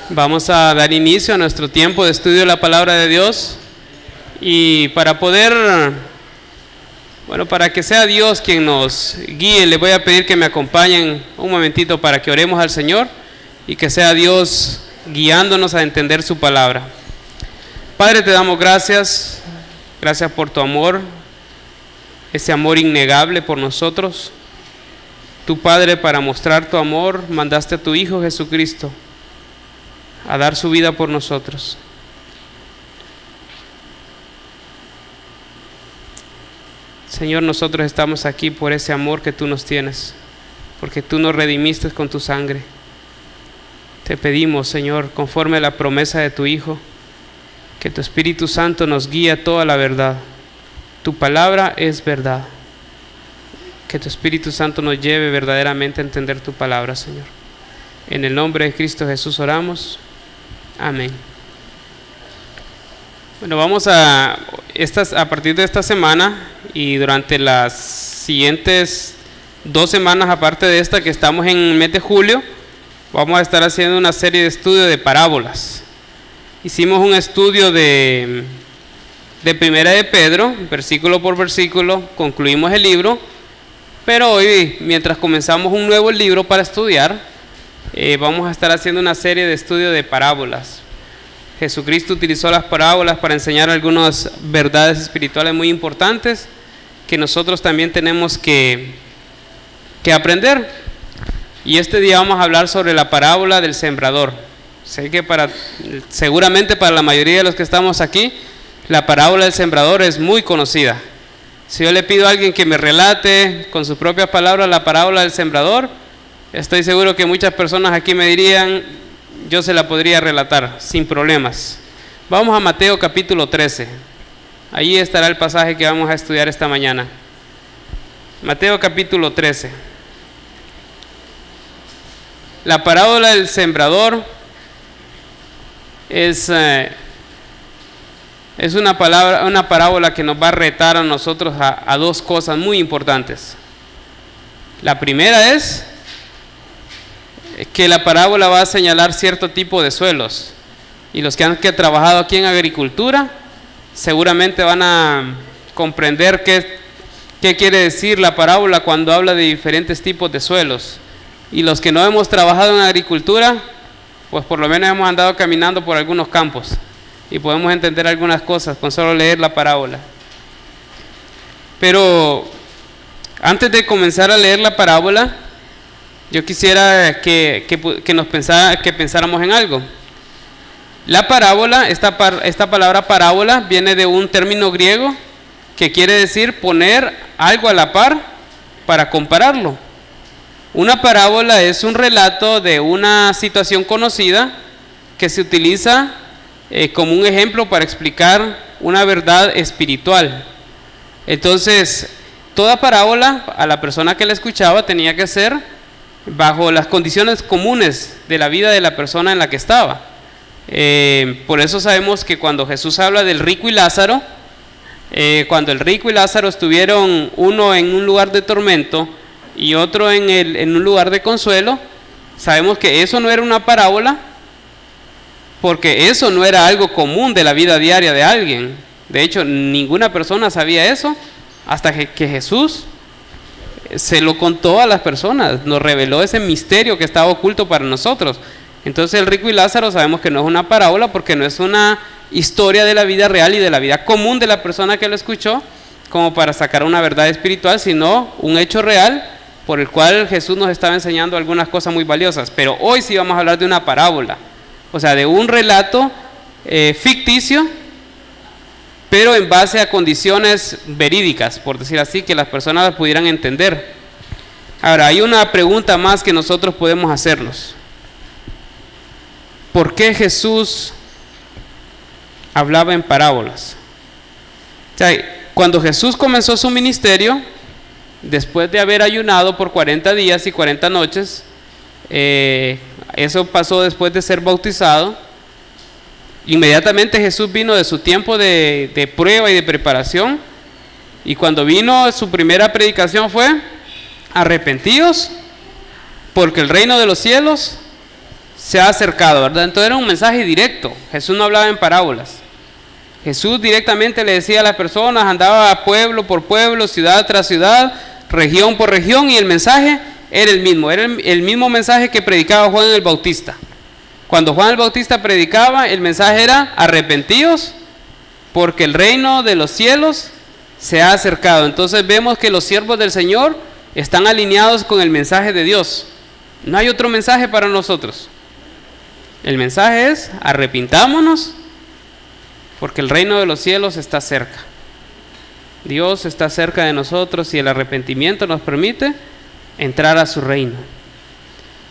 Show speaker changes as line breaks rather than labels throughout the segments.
Vamos a dar inicio a nuestro tiempo de estudio de la palabra de Dios y para que sea Dios quien nos guíe, le voy a pedir que me acompañen un momentito para que oremos al Señor y que sea Dios guiándonos a entender su palabra. Padre, te damos gracias por tu amor, ese amor innegable por nosotros. Tu Padre, para mostrar tu amor, mandaste a tu Hijo Jesucristo a dar su vida por nosotros. Señor, nosotros estamos aquí por ese amor que tú nos tienes, porque tú nos redimiste con tu sangre. Te pedimos, Señor, conforme a la promesa de tu Hijo, que tu Espíritu Santo nos guíe a toda la verdad. Tu palabra es verdad. Que tu Espíritu Santo nos lleve verdaderamente a entender tu palabra, Señor. En el nombre de Cristo Jesús oramos. Amén. Bueno, vamos a partir de esta semana y durante las siguientes 2 semanas, aparte de esta que estamos en el mes de julio, vamos a estar haciendo una serie de estudios de parábolas. Hicimos un estudio de Primera de Pedro, versículo por versículo, concluimos el libro, pero hoy, mientras comenzamos un nuevo libro para estudiar, vamos a estar haciendo una serie de estudios de parábolas. Jesucristo utilizó las parábolas para enseñar algunas verdades espirituales muy importantes que nosotros también tenemos que aprender. Y este día vamos a hablar sobre la parábola del sembrador. Sé que seguramente para la mayoría de los que estamos aquí, la parábola del sembrador es muy conocida. Si yo le pido a alguien que me relate con sus propias palabras la parábola del sembrador, estoy seguro que muchas personas aquí me dirían, yo se la podría relatar sin problemas. Vamos a Mateo capítulo 13. Allí estará el pasaje que vamos a estudiar esta mañana. Mateo capítulo 13. La parábola del sembrador es una parábola que nos va a retar a nosotros a 2 cosas muy importantes. La primera es que la parábola va a señalar cierto tipo de suelos, y los que han trabajado aquí en agricultura seguramente van a comprender qué quiere decir la parábola cuando habla de diferentes tipos de suelos. Y los que no hemos trabajado en agricultura, pues por lo menos hemos andado caminando por algunos campos y podemos entender algunas cosas con solo leer la parábola. Pero antes de comenzar a leer la parábola, yo quisiera que pensáramos en algo. La parábola, esta palabra parábola viene de un término griego que quiere decir poner algo a la par para compararlo. Una parábola es un relato de una situación conocida que se utiliza como un ejemplo para explicar una verdad espiritual. Entonces, toda parábola a la persona que la escuchaba tenía que ser bajo las condiciones comunes de la vida de la persona en la que estaba. Por eso sabemos que cuando Jesús habla del rico y Lázaro, cuando el rico y Lázaro estuvieron uno en un lugar de tormento y otro en un lugar de consuelo, sabemos que eso no era una parábola, porque eso no era algo común de la vida diaria de alguien. De hecho, ninguna persona sabía eso hasta que Jesús se lo contó a las personas, nos reveló ese misterio que estaba oculto para nosotros. Entonces el rico y Lázaro sabemos que no es una parábola, porque no es una historia de la vida real y de la vida común de la persona que lo escuchó como para sacar una verdad espiritual, sino un hecho real por el cual Jesús nos estaba enseñando algunas cosas muy valiosas. Pero hoy sí vamos a hablar de una parábola, o sea, de un relato ficticio, pero en base a condiciones verídicas, por decir así, que las personas pudieran entender. Ahora, hay una pregunta más que nosotros podemos hacernos. ¿Por qué Jesús hablaba en parábolas? O sea, cuando Jesús comenzó su ministerio, después de haber ayunado por 40 días y 40 noches, eso pasó después de ser bautizado. Inmediatamente Jesús vino de su tiempo de prueba y de preparación, y cuando vino su primera predicación fue: arrepentíos, porque el reino de los cielos se ha acercado, ¿verdad? Entonces era un mensaje directo. Jesús no hablaba en parábolas. Jesús directamente le decía a las personas, andaba pueblo por pueblo, ciudad tras ciudad, región por región, y el mensaje era el mismo mensaje que predicaba Juan el Bautista. Cuando Juan el Bautista predicaba, el mensaje era: arrepentíos, porque el reino de los cielos se ha acercado. Entonces vemos que los siervos del Señor están alineados con el mensaje de Dios. No hay otro mensaje para nosotros. El mensaje es: arrepintámonos, porque el reino de los cielos está cerca. Dios está cerca de nosotros y el arrepentimiento nos permite entrar a su reino.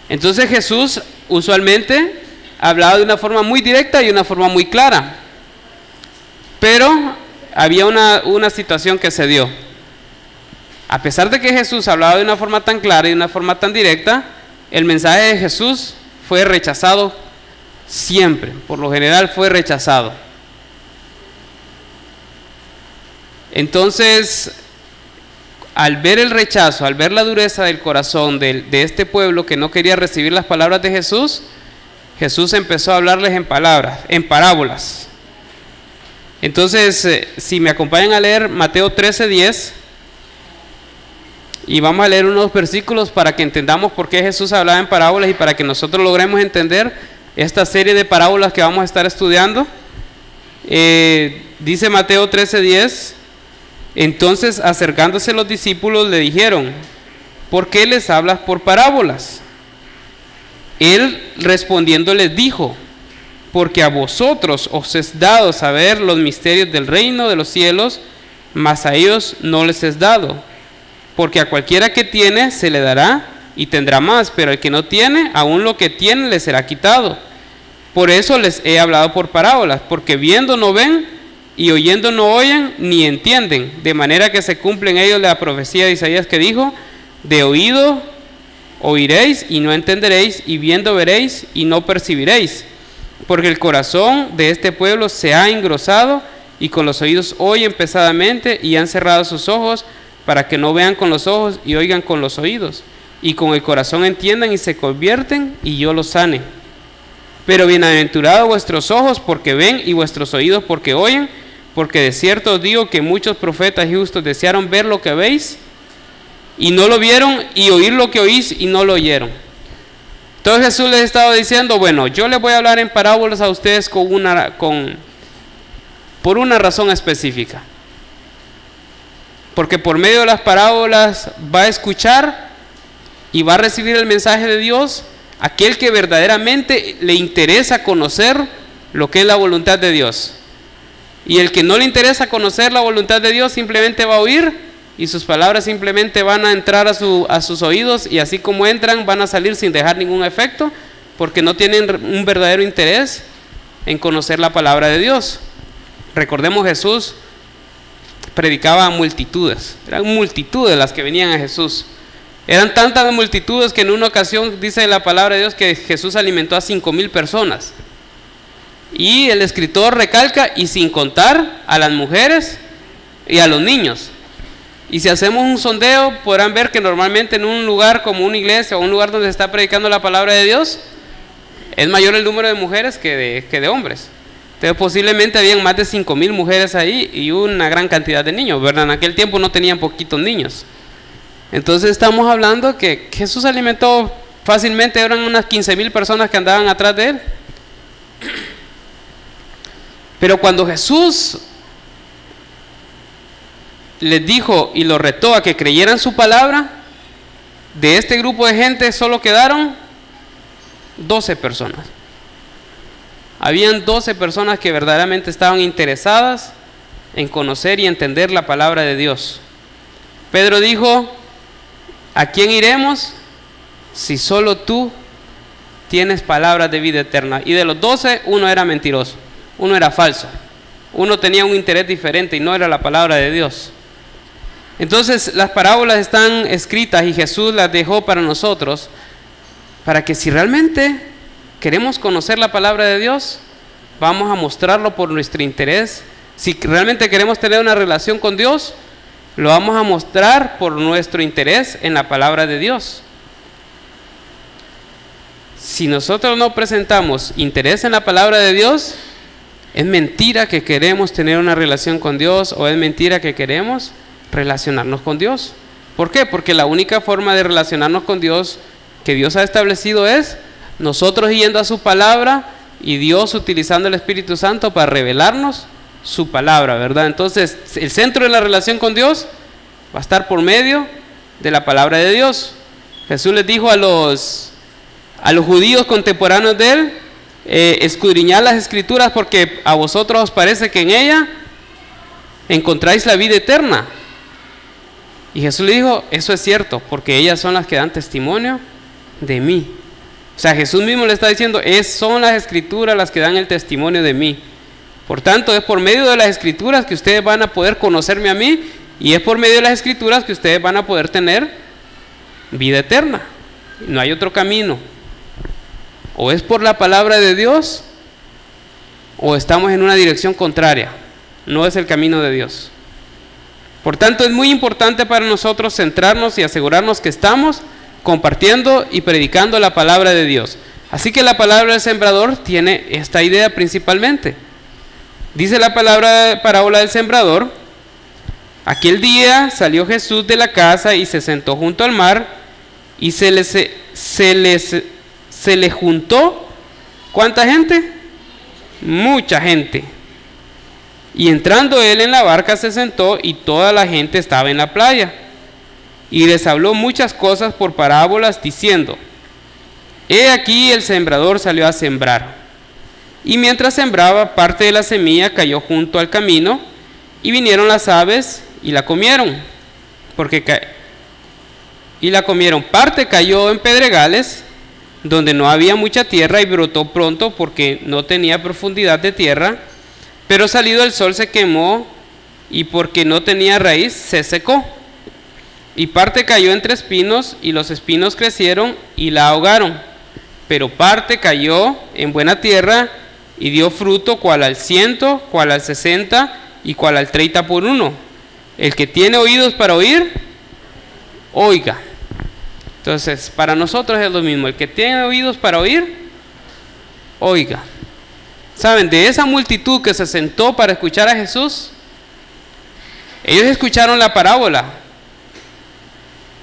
Entonces Jesús usualmente hablaba de una forma muy directa y una forma muy clara, pero había una situación que se dio. A pesar de que Jesús hablaba de una forma tan clara y de una forma tan directa, el mensaje de Jesús fue rechazado siempre. Por lo general fue rechazado. Entonces, al ver el rechazo, al ver la dureza del corazón de este pueblo que no quería recibir las palabras de Jesús, Jesús empezó a hablarles en parábolas. Entonces, si me acompañan a leer Mateo 13:10, y vamos a leer unos versículos para que entendamos por qué Jesús hablaba en parábolas y para que nosotros logremos entender esta serie de parábolas que vamos a estar estudiando. Dice Mateo 13:10: entonces, acercándose los discípulos, le dijeron: ¿por qué les hablas por parábolas? Él respondiendo les dijo: porque a vosotros os es dado saber los misterios del reino de los cielos, mas a ellos no les es dado. Porque a cualquiera que tiene se le dará y tendrá más, pero al que no tiene, aún lo que tiene le será quitado. Por eso les he hablado por parábolas, porque viendo no ven, y oyendo no oyen, ni entienden, de manera que se cumple en ellos la profecía de Isaías que dijo: de oído oiréis y no entenderéis, y viendo veréis y no percibiréis. Porque el corazón de este pueblo se ha engrosado, y con los oídos oyen pesadamente, y han cerrado sus ojos, para que no vean con los ojos y oigan con los oídos, y con el corazón entiendan y se convierten, y yo los sane. Pero bienaventurados vuestros ojos porque ven, y vuestros oídos porque oyen, porque de cierto os digo que muchos profetas y justos desearon ver lo que veis y no lo vieron, y oír lo que oís y no lo oyeron. Entonces Jesús les estaba diciendo: bueno, yo les voy a hablar en parábolas a ustedes por una razón específica. Porque por medio de las parábolas va a escuchar y va a recibir el mensaje de Dios aquel que verdaderamente le interesa conocer lo que es la voluntad de Dios. Y el que no le interesa conocer la voluntad de Dios simplemente va a oír, y sus palabras simplemente van a entrar a sus oídos, y así como entran van a salir sin dejar ningún efecto, porque no tienen un verdadero interés en conocer la palabra de Dios. Recordemos, Jesús predicaba a multitudes, eran multitudes las que venían a Jesús. Eran tantas multitudes que en una ocasión dice la palabra de Dios que Jesús alimentó a 5,000 personas. Y el escritor recalca: y sin contar a las mujeres y a los niños. Y si hacemos un sondeo, podrán ver que normalmente en un lugar como una iglesia o un lugar donde se está predicando la palabra de Dios, es mayor el número de mujeres que de hombres. Entonces posiblemente habían más de 5,000 mujeres ahí y una gran cantidad de niños, ¿verdad? En aquel tiempo no tenían poquitos niños. Entonces estamos hablando que Jesús alimentó fácilmente, eran unas 15,000 personas que andaban atrás de él. Pero cuando Jesús les dijo y los retó a que creyeran su palabra, de este grupo de gente solo quedaron 12 personas. Habían 12 personas que verdaderamente estaban interesadas en conocer y entender la palabra de Dios. Pedro dijo: ¿a quién iremos si solo tú tienes palabras de vida eterna? Y de los 12, uno era mentiroso, uno era falso, uno tenía un interés diferente y no era la palabra de Dios. Entonces las parábolas están escritas y Jesús las dejó para nosotros, para que si realmente queremos conocer la palabra de Dios, vamos a mostrarlo por nuestro interés. Si realmente queremos tener una relación con Dios, lo vamos a mostrar por nuestro interés en la palabra de Dios. si nosotros no presentamos interés en la palabra de Dios, es mentira que queremos tener una relación con Dios, o es mentira que queremos relacionarnos con Dios. ¿Por qué? Porque la única forma de relacionarnos con Dios que Dios ha establecido es nosotros yendo a su palabra y Dios utilizando el Espíritu Santo para revelarnos su palabra, ¿verdad? Entonces, el centro de la relación con Dios va a estar por medio de la palabra de Dios. Jesús les dijo a los judíos contemporáneos de él, escudriñad las Escrituras porque a vosotros os parece que en ella encontráis la vida eterna. Y Jesús le dijo, eso es cierto, porque ellas son las que dan testimonio de mí. O sea, Jesús mismo le está diciendo, son las Escrituras las que dan el testimonio de mí. Por tanto, es por medio de las Escrituras que ustedes van a poder conocerme a mí, y es por medio de las Escrituras que ustedes van a poder tener vida eterna. No hay otro camino. O es por la palabra de Dios, o estamos en una dirección contraria. No es el camino de Dios. Por tanto, es muy importante para nosotros centrarnos y asegurarnos que estamos compartiendo y predicando la palabra de Dios. Así que la palabra del sembrador tiene esta idea principalmente. Dice la parábola del sembrador: aquel día salió Jesús de la casa y se sentó junto al mar, y se le juntó, ¿cuánta gente? Mucha gente. Y entrando él en la barca se sentó, y toda la gente estaba en la playa. Y les habló muchas cosas por parábolas, diciendo: he aquí el sembrador salió a sembrar. Y mientras sembraba, parte de la semilla cayó junto al camino, y vinieron las aves y la comieron. Parte cayó en pedregales, donde no había mucha tierra, y brotó pronto porque no tenía profundidad de tierra. Pero salido el sol se quemó, y porque no tenía raíz se secó. Y parte cayó entre espinos, y los espinos crecieron y la ahogaron. Pero parte cayó en buena tierra, y dio fruto, cual al 100, cual al 60, y cual al 30 por uno. El que tiene oídos para oír, oiga. Entonces, para nosotros es lo mismo. El que tiene oídos para oír, oiga. ¿Saben? De esa multitud que se sentó para escuchar a Jesús, ellos escucharon la parábola,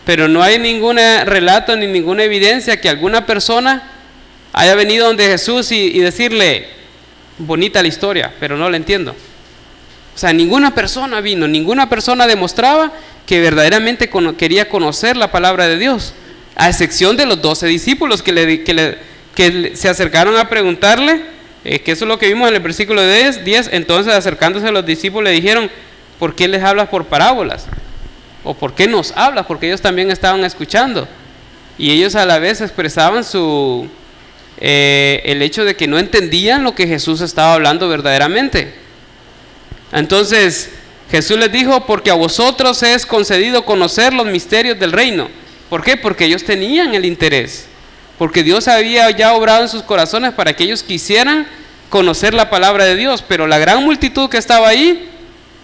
pero no hay ningún relato ni ninguna evidencia que alguna persona haya venido donde Jesús y decirle: bonita la historia, pero no la entiendo. O sea, ninguna persona vino, ninguna persona demostraba que verdaderamente quería conocer la palabra de Dios, a excepción de los 12 discípulos que se acercaron a preguntarle, que eso es lo que vimos en el versículo 10. Entonces, acercándose a los discípulos, le dijeron: ¿por qué les hablas por parábolas? ¿O por qué nos hablas? Porque ellos también estaban escuchando, y ellos a la vez expresaban el hecho de que no entendían lo que Jesús estaba hablando verdaderamente. Entonces Jesús les dijo: porque a vosotros es concedido conocer los misterios del reino. ¿Por qué? Porque ellos tenían el interés, porque Dios había ya obrado en sus corazones para que ellos quisieran conocer la palabra de Dios. Pero la gran multitud que estaba ahí,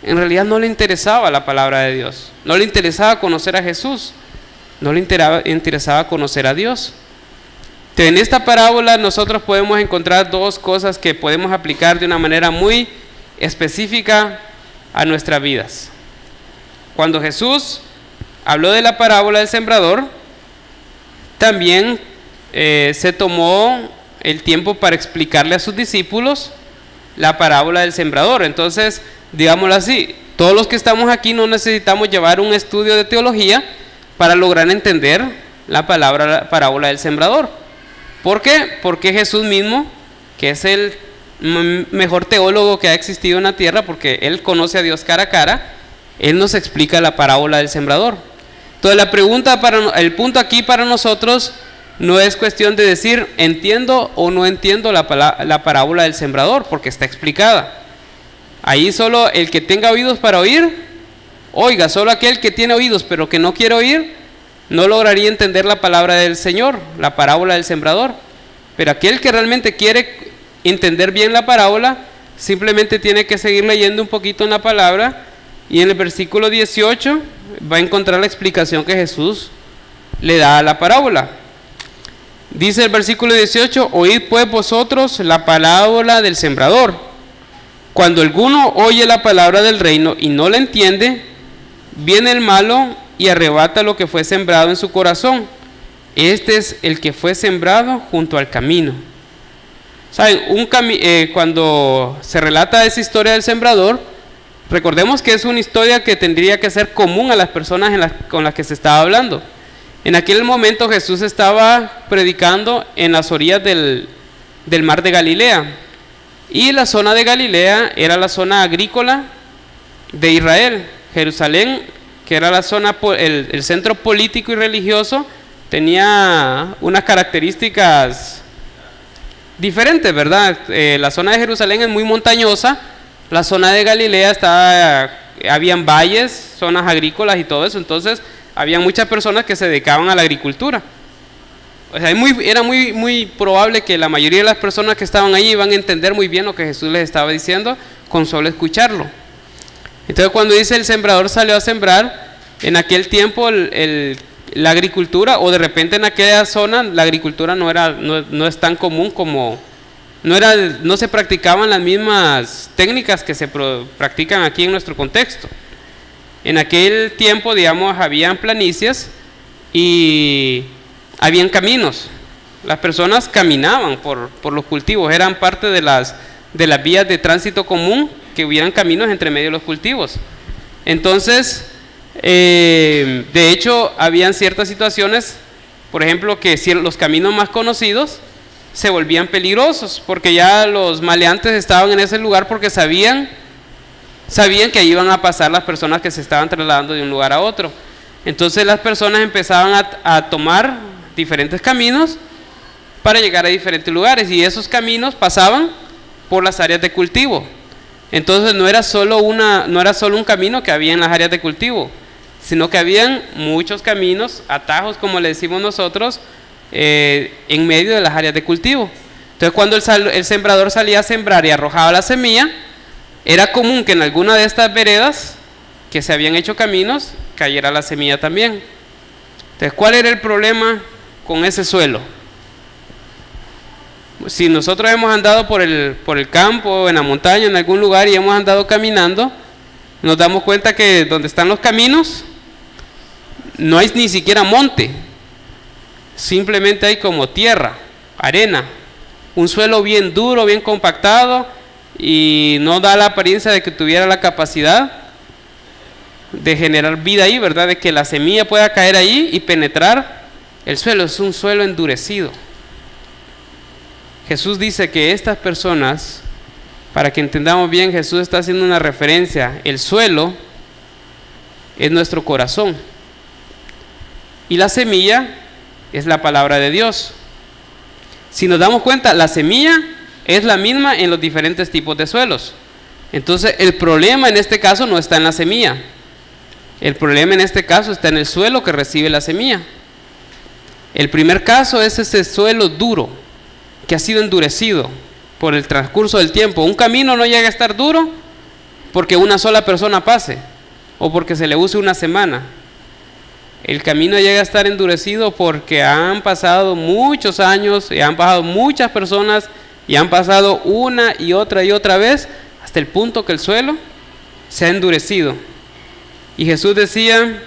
en realidad no le interesaba la palabra de Dios, no le interesaba conocer a Jesús, no le interesaba conocer a Dios. En esta parábola nosotros podemos encontrar dos cosas que podemos aplicar de una manera muy específica a nuestras vidas. Cuando Jesús habló de la parábola del sembrador, también se tomó el tiempo para explicarle a sus discípulos la parábola del sembrador. Entonces, digámoslo así, todos los que estamos aquí no necesitamos llevar un estudio de teología para lograr entender la parábola del sembrador. ¿Por qué? Porque Jesús mismo, que es el mejor teólogo que ha existido en la tierra, porque Él conoce a Dios cara a cara, Él nos explica la parábola del sembrador. Entonces el punto aquí para nosotros no es cuestión de decir entiendo o no entiendo la parábola del sembrador, porque está explicada. Ahí solo el que tenga oídos para oír, oiga. Solo aquel que tiene oídos pero que no quiere oír, no lograría entender la palabra del Señor, la parábola del sembrador. Pero aquel que realmente quiere entender bien la parábola, simplemente tiene que seguir leyendo un poquito en la palabra, y en el versículo 18 va a encontrar la explicación que Jesús le da a la parábola. Dice el versículo 18, oíd pues vosotros la parábola del sembrador. Cuando alguno oye la palabra del reino y no la entiende, viene el malo y arrebata lo que fue sembrado en su corazón. Este es el que fue sembrado junto al camino. ¿Saben? Cuando se relata esa historia del sembrador, recordemos que es una historia que tendría que ser común a las personas con las que se estaba hablando. En aquel momento Jesús estaba predicando en las orillas del mar de Galilea. Y la zona de Galilea era la zona agrícola de Israel. Jerusalén, que era la zona, el centro político y religioso, tenía unas características diferentes, ¿verdad? La zona de Jerusalén es muy montañosa, la zona de Galilea habían valles, zonas agrícolas y todo eso, entonces había muchas personas que se dedicaban a la agricultura. O sea, era muy probable que la mayoría de las personas que estaban ahí iban a entender muy bien lo que Jesús les estaba diciendo con solo escucharlo. Entonces cuando dice el sembrador salió a sembrar, en aquel tiempo la agricultura, o de repente en aquella zona la agricultura no es tan común como, no se practicaban las mismas técnicas que se practican aquí en nuestro contexto. En aquel tiempo, digamos, habían planicies y habían caminos. Las personas caminaban por los cultivos, eran parte de las vías de tránsito común, que hubieran caminos entre medio de los cultivos. Entonces, de hecho, habían ciertas situaciones, por ejemplo, que los caminos más conocidos se volvían peligrosos, porque ya los maleantes estaban en ese lugar porque sabían que ahí iban a pasar las personas que se estaban trasladando de un lugar a otro. Entonces las personas empezaban a tomar diferentes caminos para llegar a diferentes lugares, y esos caminos pasaban por las áreas de cultivo. Entonces no era solo un camino que había en las áreas de cultivo, sino que habían muchos caminos, atajos como le decimos nosotros, en medio de las áreas de cultivo. Entonces cuando el sembrador salía a sembrar y arrojaba la semilla, era común que en alguna de estas veredas que se habían hecho caminos cayera la semilla también. Entonces, ¿cuál era el problema con ese suelo? Si nosotros hemos andado por el campo, en la montaña, en algún lugar, y hemos andado caminando, nos damos cuenta que donde están los caminos no hay ni siquiera monte, simplemente hay como tierra, arena, un suelo bien duro, bien compactado, y no da la apariencia de que tuviera la capacidad de generar vida ahí, ¿verdad? De que la semilla pueda caer ahí y penetrar el suelo. Es un suelo endurecido. Jesús dice que estas personas, para que entendamos bien, Jesús está haciendo una referencia. El suelo es nuestro corazón y la semilla es la palabra de Dios. Si nos damos cuenta, la semilla es la misma en los diferentes tipos de suelos. Entonces el problema en este caso no está en la semilla. El problema en este caso está en el suelo que recibe la semilla. El primer caso es ese suelo duro que ha sido endurecido por el transcurso del tiempo. Un camino no llega a estar duro porque una sola persona pase o porque se le use una semana. El camino llega a estar endurecido porque han pasado muchos años y han pasado muchas personas y han pasado una y otra vez hasta el punto que el suelo se ha endurecido. Y Jesús decía,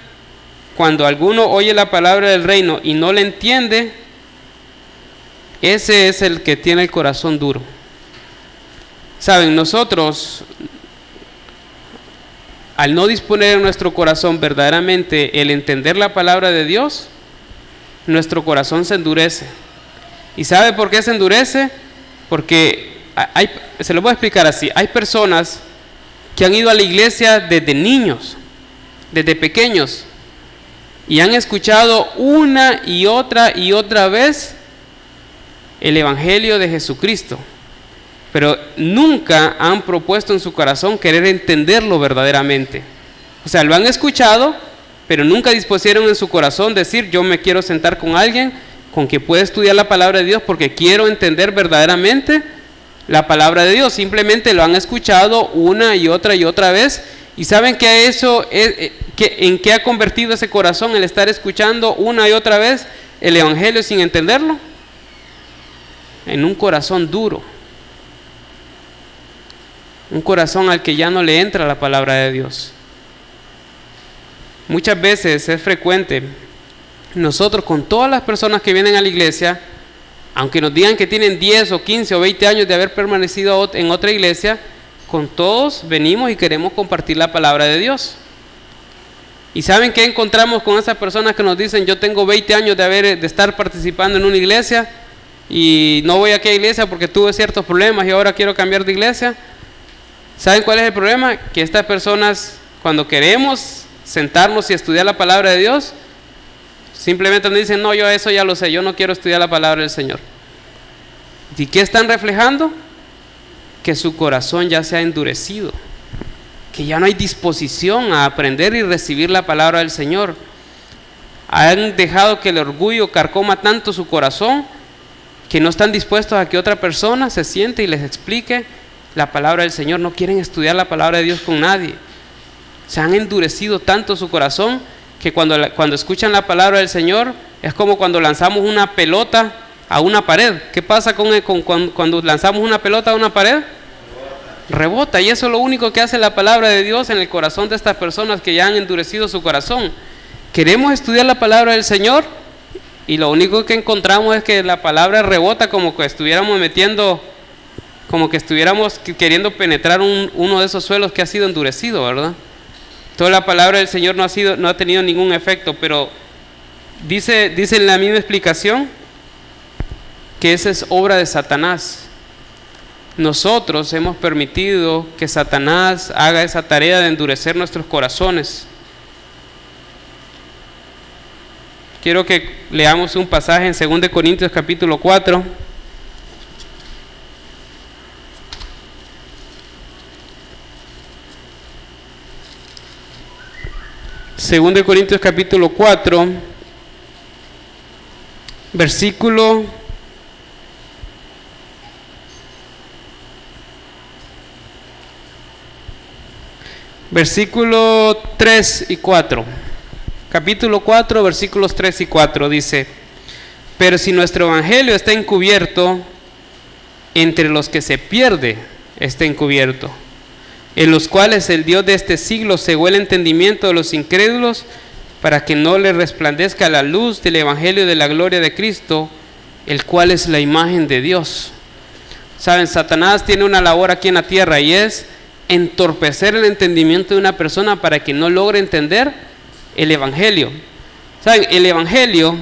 cuando alguno oye la palabra del reino y no la entiende, ese es el que tiene el corazón duro. Saben, nosotros, al no disponer en nuestro corazón verdaderamente el entender la palabra de Dios, nuestro corazón se endurece. ¿Y sabe por qué se endurece? Porque se lo voy a explicar así. Hay personas que han ido a la iglesia desde niños, desde pequeños, y han escuchado una y otra vez el evangelio de Jesucristo, pero nunca han propuesto en su corazón querer entenderlo verdaderamente. O sea, lo han escuchado, pero nunca dispusieron en su corazón decir, yo me quiero sentar con alguien con que pueda estudiar la palabra de Dios porque quiero entender verdaderamente la palabra de Dios. Simplemente lo han escuchado una y otra vez. ¿Y saben que eso en qué ha convertido ese corazón el estar escuchando una y otra vez el evangelio sin entenderlo? en un corazón duro, un corazón al que ya no le entra la palabra de Dios. Muchas veces es frecuente, nosotros con todas las personas que vienen a la iglesia, aunque nos digan que tienen 10 o 15 o 20 años de haber permanecido en otra iglesia, con todos venimos y queremos compartir la palabra de Dios. ¿Y saben qué encontramos con esas personas que nos dicen: yo tengo 20 años de estar participando en una iglesia y no voy a aquella iglesia porque tuve ciertos problemas y ahora quiero cambiar de iglesia? ¿Saben cuál es el problema? Que estas personas, cuando queremos sentarnos y estudiar la palabra de Dios, simplemente nos dicen: no, yo eso ya lo sé, yo no quiero estudiar la palabra del Señor. ¿Y qué están reflejando? Que su corazón ya se ha endurecido, que ya no hay disposición a aprender y recibir la palabra del Señor. Han dejado que el orgullo carcoma tanto su corazón que no están dispuestos a que otra persona se siente y les explique la palabra del Señor. No quieren estudiar la palabra de Dios con nadie. Se han endurecido tanto su corazón que cuando escuchan la palabra del Señor es como cuando lanzamos una pelota a una pared. ¿Qué pasa cuando lanzamos una pelota a una pared? Rebota. Y eso es lo único que hace la palabra de Dios en el corazón de estas personas que ya han endurecido su corazón. Queremos estudiar la palabra del Señor y lo único que encontramos es que la palabra rebota, como que estuviéramos queriendo penetrar uno de esos suelos que ha sido endurecido, ¿verdad? Toda la palabra del Señor no ha tenido ningún efecto, pero dice en la misma explicación que esa es obra de Satanás. Nosotros hemos permitido que Satanás haga esa tarea de endurecer nuestros corazones. Quiero que leamos un pasaje en 2 Corintios capítulo 4. Segundo de Corintios capítulo 4, versículo 3 y 4. Capítulo 4, versículos 3 y 4 dice: pero si nuestro evangelio está encubierto, entre los que se pierde está encubierto, en los cuales el Dios de este siglo cegó el entendimiento de los incrédulos, para que no les resplandezca la luz del evangelio de la gloria de Cristo, el cual es la imagen de Dios. Saben, Satanás tiene una labor aquí en la tierra y es entorpecer el entendimiento de una persona para que no logre entender el evangelio. ¿Saben? El evangelio,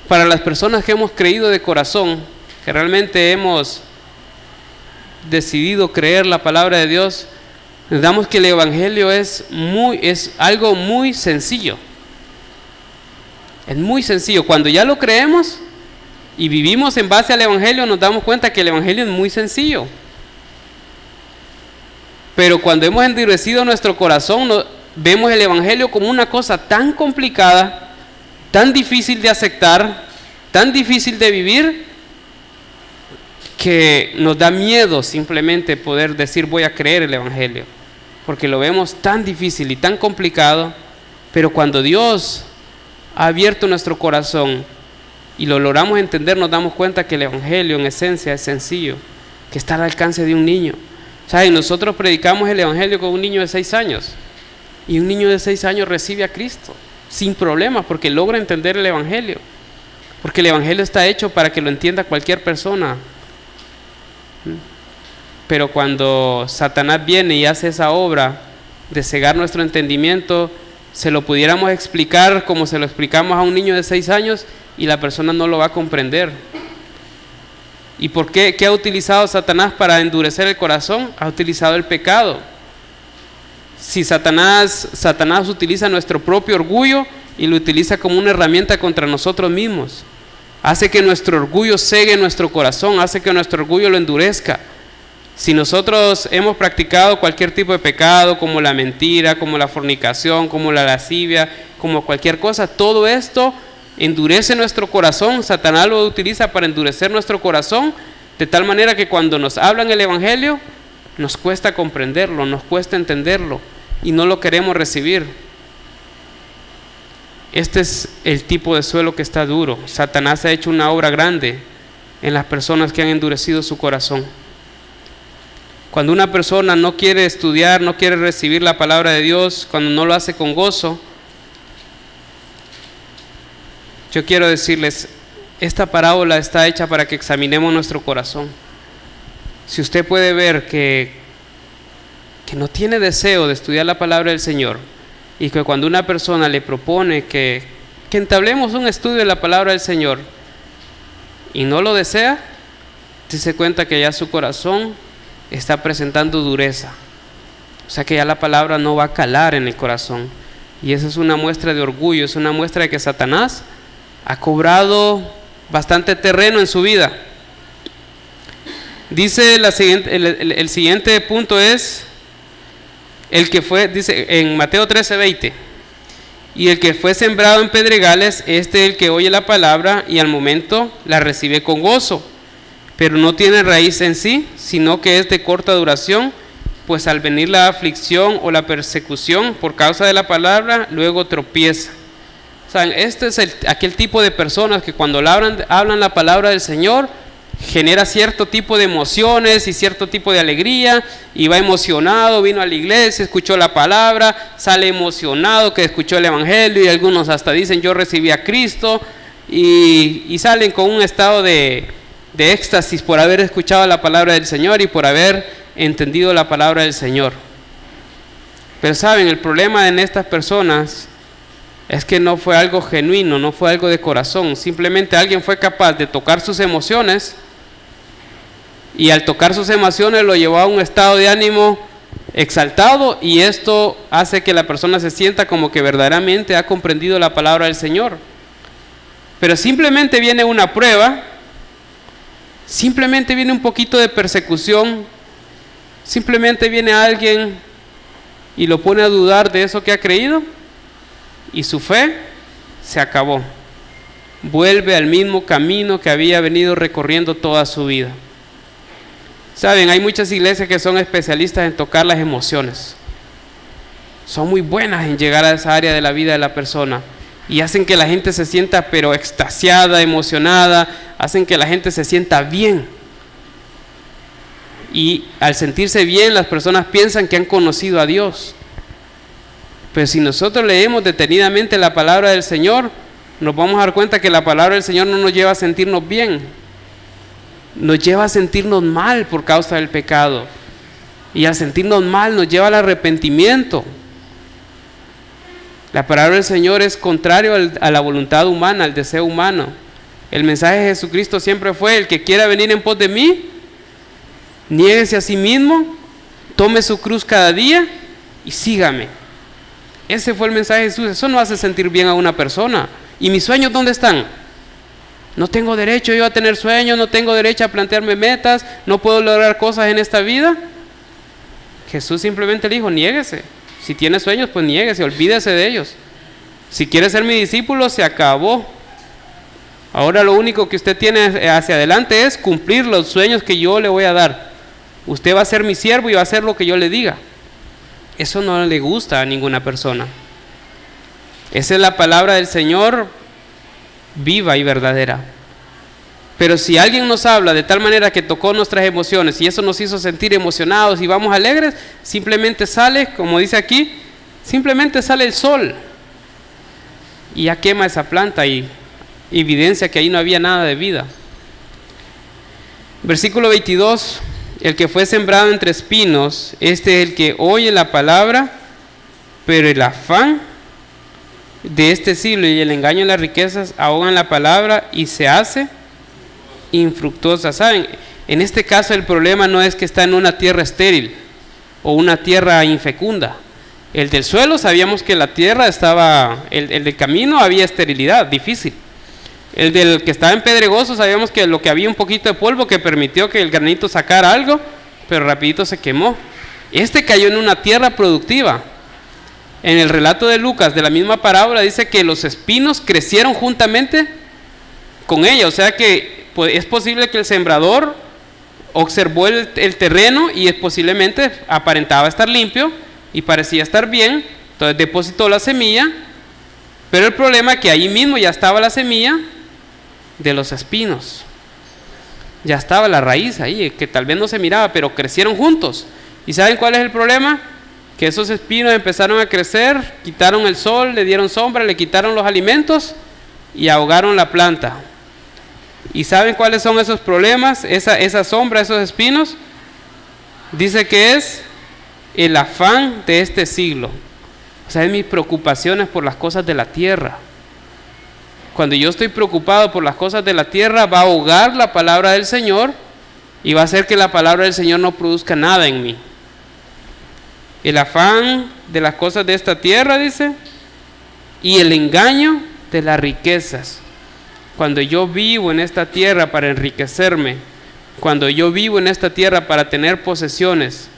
para las personas que hemos creído de corazón, que realmente hemos decidido creer la palabra de Dios, nos damos que el evangelio es algo muy sencillo. Es muy sencillo. Cuando ya lo creemos y vivimos en base al evangelio, nos damos cuenta que el evangelio es muy sencillo. Pero cuando hemos endurecido nuestro corazón, vemos el evangelio como una cosa tan complicada, tan difícil de aceptar, tan difícil de vivir, que nos da miedo simplemente poder decir voy a creer el evangelio, porque lo vemos tan difícil y tan complicado. Pero cuando Dios ha abierto nuestro corazón y lo logramos entender, nos damos cuenta que el evangelio en esencia es sencillo, que está al alcance de un niño. ¿Saben? Nosotros predicamos el evangelio con un niño de 6 años y un niño de 6 años recibe a Cristo sin problemas porque logra entender el evangelio, porque el evangelio está hecho para que lo entienda cualquier persona. Pero cuando Satanás viene y hace esa obra de cegar nuestro entendimiento, se lo pudiéramos explicar como se lo explicamos a un niño de 6 años y la persona no lo va a comprender. ¿Y por qué? ¿Qué ha utilizado Satanás para endurecer el corazón? Ha utilizado el pecado. Si Satanás utiliza nuestro propio orgullo y lo utiliza como una herramienta contra nosotros mismos, hace que nuestro orgullo cegue nuestro corazón, hace que nuestro orgullo lo endurezca. Si nosotros hemos practicado cualquier tipo de pecado, como la mentira, como la fornicación, como la lascivia, como cualquier cosa, todo esto endurece nuestro corazón. Satanás lo utiliza para endurecer nuestro corazón, de tal manera que cuando nos hablan el evangelio, nos cuesta comprenderlo, nos cuesta entenderlo y no lo queremos recibir. Este es el tipo de suelo que está duro. Satanás ha hecho una obra grande en las personas que han endurecido su corazón. Cuando una persona no quiere estudiar, no quiere recibir la palabra de Dios, cuando no lo hace con gozo, yo quiero decirles, esta parábola está hecha para que examinemos nuestro corazón. Si usted puede ver que no tiene deseo de estudiar la palabra del Señor, y que cuando una persona le propone que entablemos un estudio de la palabra del Señor y no lo desea, se cuenta que ya su corazón está presentando dureza. O sea que ya la palabra no va a calar en el corazón. Y esa es una muestra de orgullo, es una muestra de que Satanás ha cobrado bastante terreno en su vida. Dice el siguiente punto es el que fue, dice en Mateo 13:20, y el que fue sembrado en pedregales, este es el que oye la palabra y al momento la recibe con gozo, pero no tiene raíz en sí, sino que es de corta duración, pues al venir la aflicción o la persecución por causa de la palabra, luego tropieza. ¿Saben? Este es aquel tipo de personas que cuando hablan la palabra del Señor, genera cierto tipo de emociones y cierto tipo de alegría, y va emocionado, vino a la iglesia, escuchó la palabra, sale emocionado que escuchó el evangelio, y algunos hasta dicen yo recibí a Cristo, y salen con un estado de éxtasis por haber escuchado la palabra del Señor y por haber entendido la palabra del Señor. Pero saben, el problema en estas personas es que no fue algo genuino, no fue algo de corazón. Simplemente alguien fue capaz de tocar sus emociones, y al tocar sus emociones lo llevó a un estado de ánimo exaltado, y esto hace que la persona se sienta como que verdaderamente ha comprendido la palabra del Señor. Pero simplemente viene una prueba, simplemente viene un poquito de persecución, simplemente viene alguien y lo pone a dudar de eso que ha creído, y su fe se acabó. Vuelve al mismo camino que había venido recorriendo toda su vida. Saben, hay muchas iglesias que son especialistas en tocar las emociones. Son muy buenas en llegar a esa área de la vida de la persona, y hacen que la gente se sienta pero extasiada, emocionada, hacen que la gente se sienta bien. Y al sentirse bien, las personas piensan que han conocido a Dios. Pero si nosotros leemos detenidamente la palabra del Señor, nos vamos a dar cuenta que la palabra del Señor no nos lleva a sentirnos bien, nos lleva a sentirnos mal por causa del pecado, y al sentirnos mal nos lleva al arrepentimiento. La palabra del Señor es contrario a la voluntad humana, al deseo humano. El mensaje de Jesucristo siempre fue: el que quiera venir en pos de mí, niéguese a sí mismo, tome su cruz cada día y sígame. Ese fue el mensaje de Jesús. Eso no hace sentir bien a una persona. ¿Y mis sueños dónde están? No tengo derecho yo a tener sueños, no tengo derecho a plantearme metas, no puedo lograr cosas en esta vida. Jesús simplemente le dijo: niéguese. Si tiene sueños, pues niéguese, olvídese de ellos. Si quiere ser mi discípulo, se acabó. Ahora lo único que usted tiene hacia adelante es cumplir los sueños que yo le voy a dar. Usted va a ser mi siervo y va a hacer lo que yo le diga. Eso no le gusta a ninguna persona. Esa es la palabra del Señor, viva y verdadera. Pero si alguien nos habla de tal manera que tocó nuestras emociones y eso nos hizo sentir emocionados y vamos alegres, simplemente sale, como dice aquí, simplemente sale el sol y ya quema esa planta y evidencia que ahí no había nada de vida. Versículo 22: el que fue sembrado entre espinos, este es el que oye la palabra, pero el afán de este siglo y el engaño de las riquezas ahogan la palabra y se hace infructuosa. ¿Saben? En este caso el problema no es que está en una tierra estéril o una tierra infecunda. El del suelo sabíamos que la tierra estaba, el del camino había esterilidad, difícil. El del que estaba en pedregoso sabíamos que lo que había un poquito de polvo que permitió que el granito sacara algo, pero rapidito se quemó. Este cayó en una tierra productiva. En el relato de Lucas de la misma parábola dice que los espinos crecieron juntamente con ella. O sea que es posible que el sembrador observó el terreno y posiblemente aparentaba estar limpio y parecía estar bien, entonces depositó la semilla, pero el problema es que ahí mismo ya estaba la semilla de los espinos. Ya estaba la raíz ahí, que tal vez no se miraba, pero crecieron juntos. ¿Y saben cuál es el problema? Que esos espinos empezaron a crecer, quitaron el sol, le dieron sombra, le quitaron los alimentos y ahogaron la planta. ¿Y saben cuáles son esos problemas? Esa sombra, esos espinos, dice que es el afán de este siglo. O sea, es mis preocupaciones por las cosas de la tierra. Cuando yo estoy preocupado por las cosas de la tierra, va a ahogar la palabra del Señor y va a hacer que la palabra del Señor no produzca nada en mí. El afán de las cosas de esta tierra, dice, y el engaño de las riquezas. Cuando yo vivo en esta tierra para enriquecerme, cuando yo vivo en esta tierra para tener posesiones,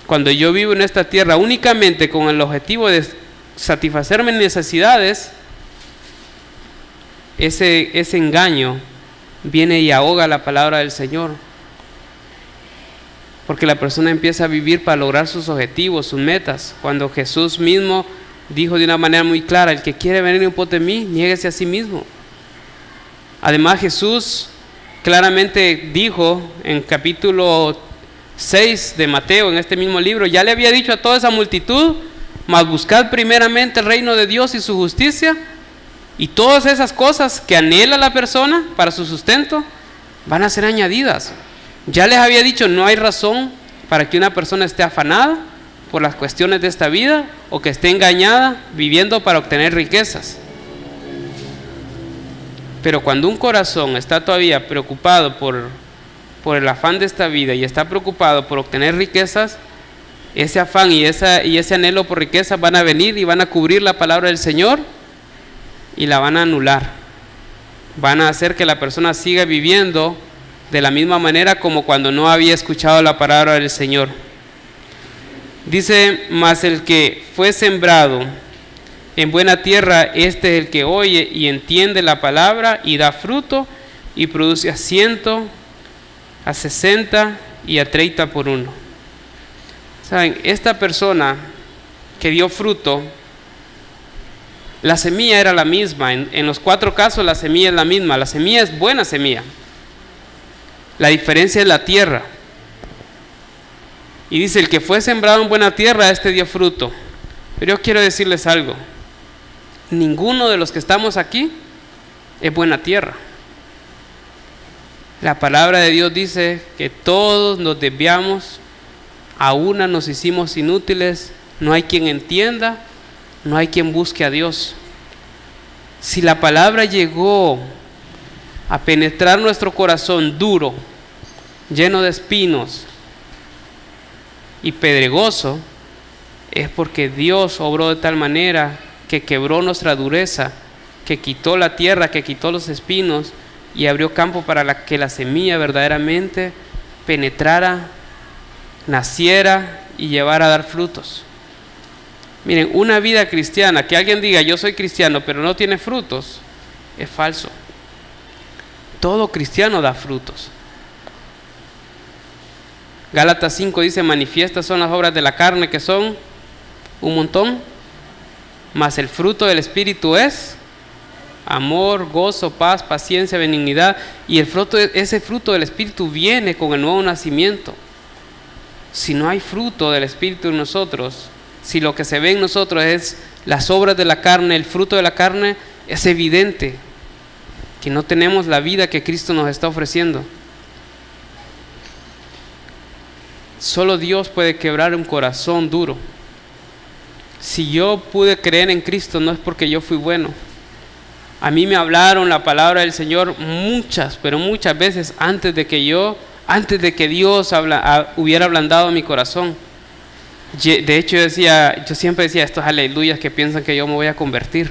cuando yo vivo en esta tierra únicamente con el objetivo de satisfacer mis necesidades, ese engaño viene y ahoga la palabra del Señor. Porque la persona empieza a vivir para lograr sus objetivos, sus metas. Cuando Jesús mismo dijo de una manera muy clara: el que quiere venir en pos de mí, niéguese a sí mismo. Además, Jesús claramente dijo en capítulo 6 de Mateo, en este mismo libro, ya le había dicho a toda esa multitud: mas buscad primeramente el reino de Dios y su justicia, y todas esas cosas que anhela la persona para su sustento van a ser añadidas. Ya les había dicho, no hay razón para que una persona esté afanada por las cuestiones de esta vida o que esté engañada viviendo para obtener riquezas. Pero cuando un corazón está todavía preocupado por el afán de esta vida y está preocupado por obtener riquezas, ese afán y ese anhelo por riquezas van a venir y van a cubrir la palabra del Señor y la van a anular. Van a hacer que la persona siga viviendo de la misma manera como cuando no había escuchado la palabra del Señor. Dice: mas el que fue sembrado en buena tierra, este es el que oye y entiende la palabra y da fruto y produce a 100, a 60 y a 30 por uno. Saben, esta persona que dio fruto, la semilla era la misma. En los 4 casos la semilla es la misma. La semilla es buena semilla. La diferencia es la tierra. Y dice: el que fue sembrado en buena tierra, este dio fruto. Pero yo quiero decirles algo: ninguno de los que estamos aquí es buena tierra. La palabra de Dios dice que todos nos desviamos, a una nos hicimos inútiles, no hay quien entienda, no hay quien busque a Dios. Si la palabra llegó a penetrar nuestro corazón duro, lleno de espinos y pedregoso, es porque Dios obró de tal manera que quebró nuestra dureza, que quitó la tierra, que quitó los espinos y abrió campo para que la semilla verdaderamente penetrara, naciera y llevara a dar frutos. Miren, una vida cristiana, que alguien diga yo soy cristiano pero no tiene frutos, es falso. Todo cristiano da frutos. Gálatas 5 dice: manifiestas son las obras de la carne, que son un montón, mas el fruto del Espíritu es amor, gozo, paz, paciencia, benignidad. Y ese fruto del Espíritu viene con el nuevo nacimiento. Si no hay fruto del Espíritu en nosotros, si lo que se ve en nosotros es las obras de la carne, el fruto de la carne, es evidente que no tenemos la vida que Cristo nos está ofreciendo. Solo Dios puede quebrar un corazón duro. Si yo pude creer en Cristo, no es porque yo fui bueno. A mí me hablaron la palabra del Señor muchas veces antes de que Dios hubiera ablandado mi corazón. De hecho, yo siempre decía: estos aleluyas que piensan que yo me voy a convertir,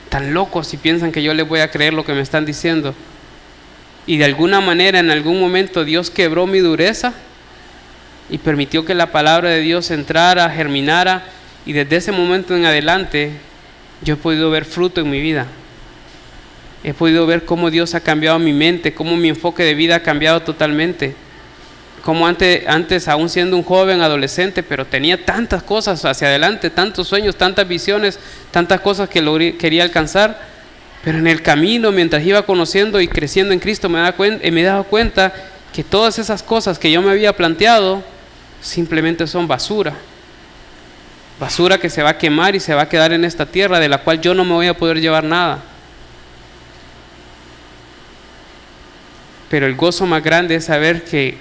tan locos si piensan que yo les voy a creer lo que me están diciendo. Y de alguna manera, en algún momento, Dios quebró mi dureza y permitió que la palabra de Dios entrara, germinara, y desde ese momento en adelante yo he podido ver fruto en mi vida. He podido ver cómo Dios ha cambiado mi mente, cómo mi enfoque de vida ha cambiado totalmente. Como antes, aún siendo un joven, adolescente, pero tenía tantas cosas hacia adelante, tantos sueños, tantas visiones, tantas cosas que quería alcanzar, Pero en el camino, mientras iba conociendo y creciendo en Cristo, me he dado cuenta que todas esas cosas que yo me había planteado simplemente son basura. Basura que se va a quemar y se va a quedar en esta tierra, de la cual yo no me voy a poder llevar nada. Pero el gozo más grande es saber que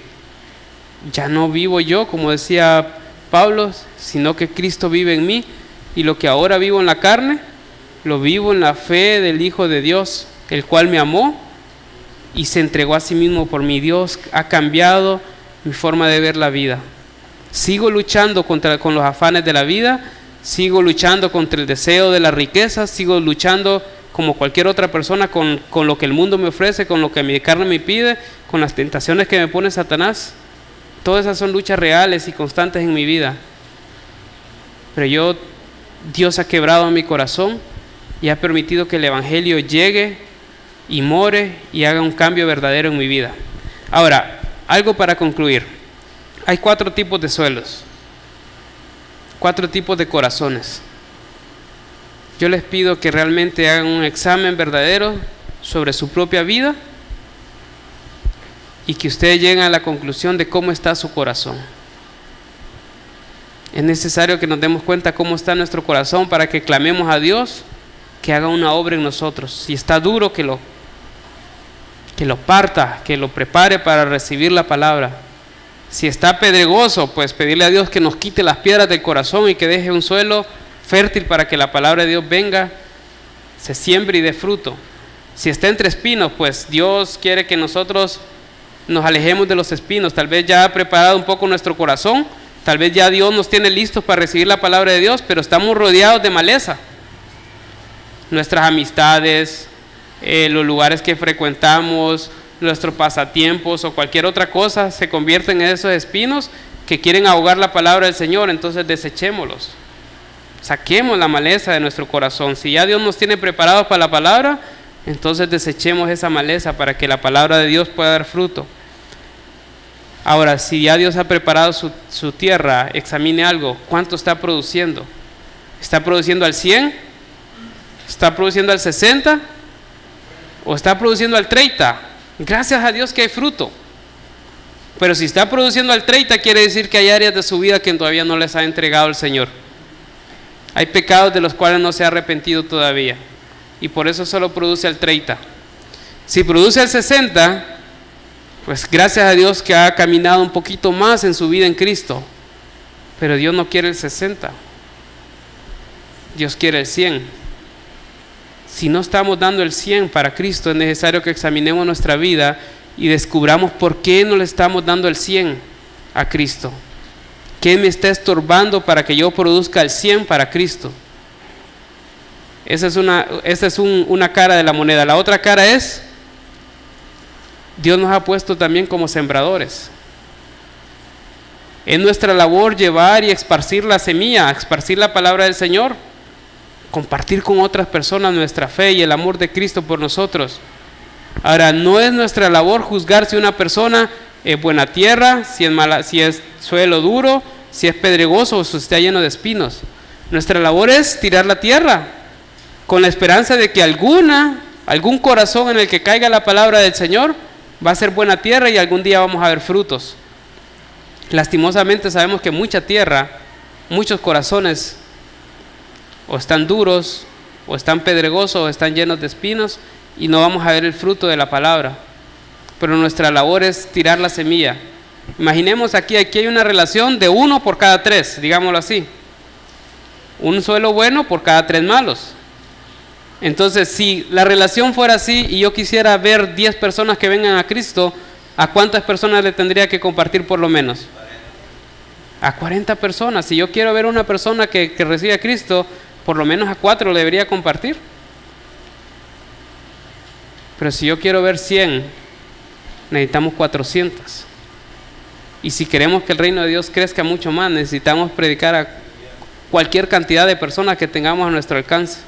ya no vivo yo, como decía Pablo, sino que Cristo vive en mí, y lo que ahora vivo en la carne, lo vivo en la fe del Hijo de Dios, el cual me amó y se entregó a sí mismo por mí. Dios ha cambiado mi forma de ver la vida. Sigo luchando con los afanes de la vida, sigo luchando contra el deseo de la riqueza, sigo luchando como cualquier otra persona con lo que el mundo me ofrece, con lo que mi carne me pide, con las tentaciones que me pone Satanás. Todas esas son luchas reales y constantes en mi vida. Pero Dios ha quebrado mi corazón y ha permitido que el Evangelio llegue y more y haga un cambio verdadero en mi vida. Ahora, algo para concluir. Hay 4 tipos de suelos, 4 tipos de corazones. Yo les pido que realmente hagan un examen verdadero sobre su propia vida y que ustedes lleguen a la conclusión de cómo está su corazón. Es necesario que nos demos cuenta cómo está nuestro corazón para que clamemos a Dios que haga una obra en nosotros. Si está duro, que lo parta, que lo prepare para recibir la palabra. Si está pedregoso, pues pedirle a Dios que nos quite las piedras del corazón y que deje un suelo fértil para que la palabra de Dios venga, se siembre y dé fruto. Si está entre espinos, pues Dios quiere que nosotros nos alejemos de los espinos. Tal vez ya ha preparado un poco nuestro corazón, tal vez ya Dios nos tiene listos para recibir la palabra de Dios, pero estamos rodeados de maleza. Nuestras amistades, los lugares que frecuentamos, nuestros pasatiempos o cualquier otra cosa se convierten en esos espinos que quieren ahogar la palabra del Señor. Entonces desechémoslos, saquemos la maleza de nuestro corazón. Si ya Dios nos tiene preparados para la palabra, entonces desechemos esa maleza para que la palabra de Dios pueda dar fruto. Ahora, si ya Dios ha preparado su tierra, examine algo. ¿Cuánto está produciendo? ¿Está produciendo al 100? ¿Está produciendo al 60? ¿O está produciendo al 30? Gracias a Dios que hay fruto. Pero si está produciendo al 30, quiere decir que hay áreas de su vida que todavía no les ha entregado el Señor. Hay pecados de los cuales no se ha arrepentido todavía, y por eso solo produce al 30. Si produce al 60, pues gracias a Dios que ha caminado un poquito más en su vida en Cristo. Pero Dios no quiere el 60, Dios quiere el 100. Si no estamos dando el 100 para Cristo, es necesario que examinemos nuestra vida y descubramos por qué no le estamos dando el 100 a Cristo. ¿Qué me está estorbando para que yo produzca el 100 para Cristo? Esa es una cara de la moneda. La otra cara es, Dios nos ha puesto también como sembradores. Es nuestra labor llevar y esparcir la semilla, esparcir la palabra del Señor, compartir con otras personas nuestra fe y el amor de Cristo por nosotros. Ahora, no es nuestra labor juzgar si una persona es buena tierra, si es suelo duro, si es pedregoso o si está lleno de espinos. Nuestra labor es tirar la tierra con la esperanza de que algún corazón en el que caiga la palabra del Señor va a ser buena tierra y algún día vamos a ver frutos. Lastimosamente sabemos que mucha tierra, muchos corazones o están duros, o están pedregosos, o están llenos de espinos, y no vamos a ver el fruto de la palabra. Pero nuestra labor es tirar la semilla. Imaginemos aquí hay una relación de 1 por cada 3, digámoslo así. Un suelo bueno por cada 3 malos. Entonces, si la relación fuera así y yo quisiera ver 10 personas que vengan a Cristo, ¿a cuántas personas le tendría que compartir por lo menos? A 40 personas. Si yo quiero ver una persona que recibe a Cristo, por lo menos a 4 le debería compartir. Pero si yo quiero ver 100, necesitamos 400. Y si queremos que el reino de Dios crezca mucho más, necesitamos predicar a cualquier cantidad de personas que tengamos a nuestro alcance.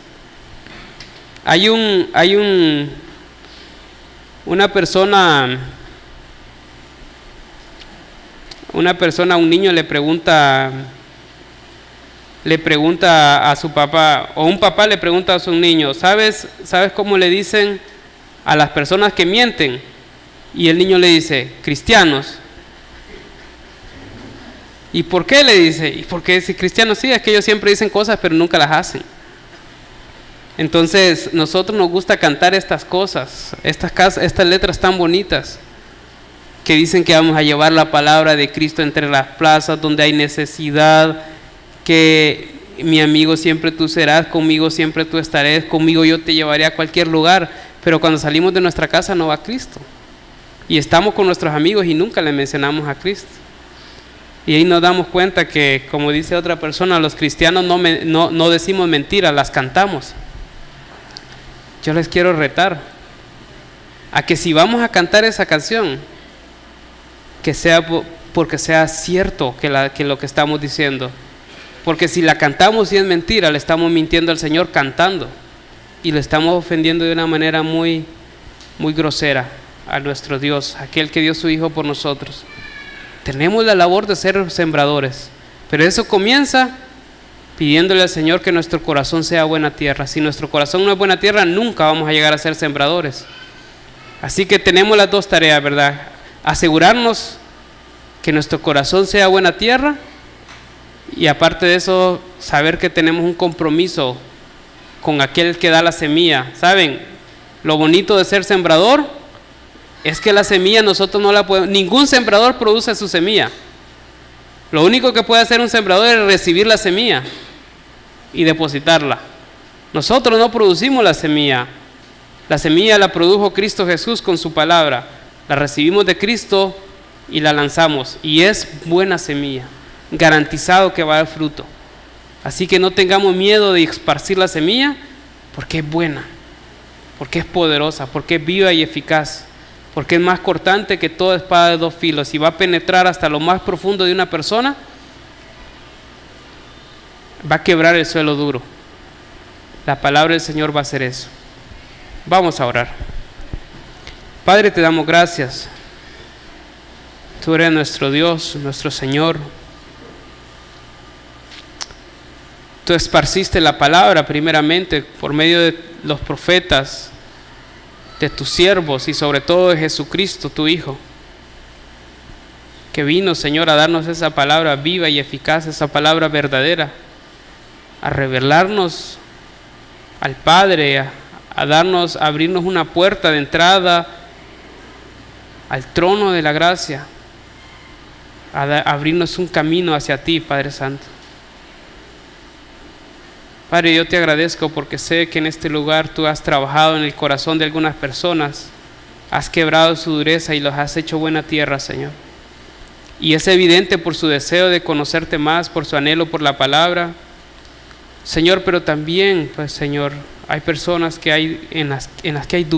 Una persona, un niño le pregunta le pregunta a su papá, o un papá le pregunta a su niño, ¿sabes cómo le dicen a las personas que mienten? Y el niño le dice, cristianos. ¿Y por qué le dice? ¿Y por qué si cristianos? Sí, es que ellos siempre dicen cosas pero nunca las hacen. Entonces, nosotros nos gusta cantar estas cosas, estas letras tan bonitas, que dicen que vamos a llevar la palabra de Cristo entre las plazas donde hay necesidad, que mi amigo siempre tú serás, conmigo siempre tú estarás, conmigo yo te llevaré a cualquier lugar, pero cuando salimos de nuestra casa no va Cristo. Y estamos con nuestros amigos y nunca le mencionamos a Cristo. Y ahí nos damos cuenta que, como dice otra persona, los cristianos no decimos mentiras, las cantamos. Yo les quiero retar a que si vamos a cantar esa canción, que sea porque sea cierto que lo que estamos diciendo. Porque si la cantamos y es mentira, le estamos mintiendo al Señor cantando. Y le estamos ofendiendo de una manera muy, muy grosera a nuestro Dios, aquel que dio su Hijo por nosotros. Tenemos la labor de ser sembradores, pero eso comienza pidiéndole al Señor que nuestro corazón sea buena tierra. Si nuestro corazón no es buena tierra, nunca vamos a llegar a ser sembradores. Así que tenemos las dos tareas, ¿verdad? Asegurarnos que nuestro corazón sea buena tierra y aparte de eso, saber que tenemos un compromiso con aquel que da la semilla. ¿Saben? Lo bonito de ser sembrador es que la semilla nosotros no la podemos, ningún sembrador produce su semilla. Lo único que puede hacer un sembrador es recibir la semilla y depositarla. Nosotros no producimos la semilla la produjo Cristo Jesús con su palabra, la recibimos de Cristo y la lanzamos, y es buena semilla, garantizado que va a dar fruto. Así que no tengamos miedo de esparcir la semilla, porque es buena, porque es poderosa, porque es viva y eficaz, porque es más cortante que toda espada de dos filos y va a penetrar hasta lo más profundo de una persona, va a quebrar el suelo duro. La palabra del Señor va a hacer eso. Vamos a orar. Padre, te damos gracias. Tú eres nuestro Dios, nuestro Señor. Tú esparciste la palabra primeramente por medio de los profetas, de tus siervos y sobre todo de Jesucristo, tu Hijo, que vino, Señor, a darnos esa palabra viva y eficaz, esa palabra verdadera, a revelarnos al Padre, a abrirnos una puerta de entrada al trono de la gracia, a abrirnos un camino hacia ti, Padre Santo. Padre, yo te agradezco porque sé que en este lugar tú has trabajado en el corazón de algunas personas, has quebrado su dureza y los has hecho buena tierra, Señor. Y es evidente por su deseo de conocerte más, por su anhelo por la palabra, Señor, pero también, pues Señor, hay personas que hay en las que hay dudas.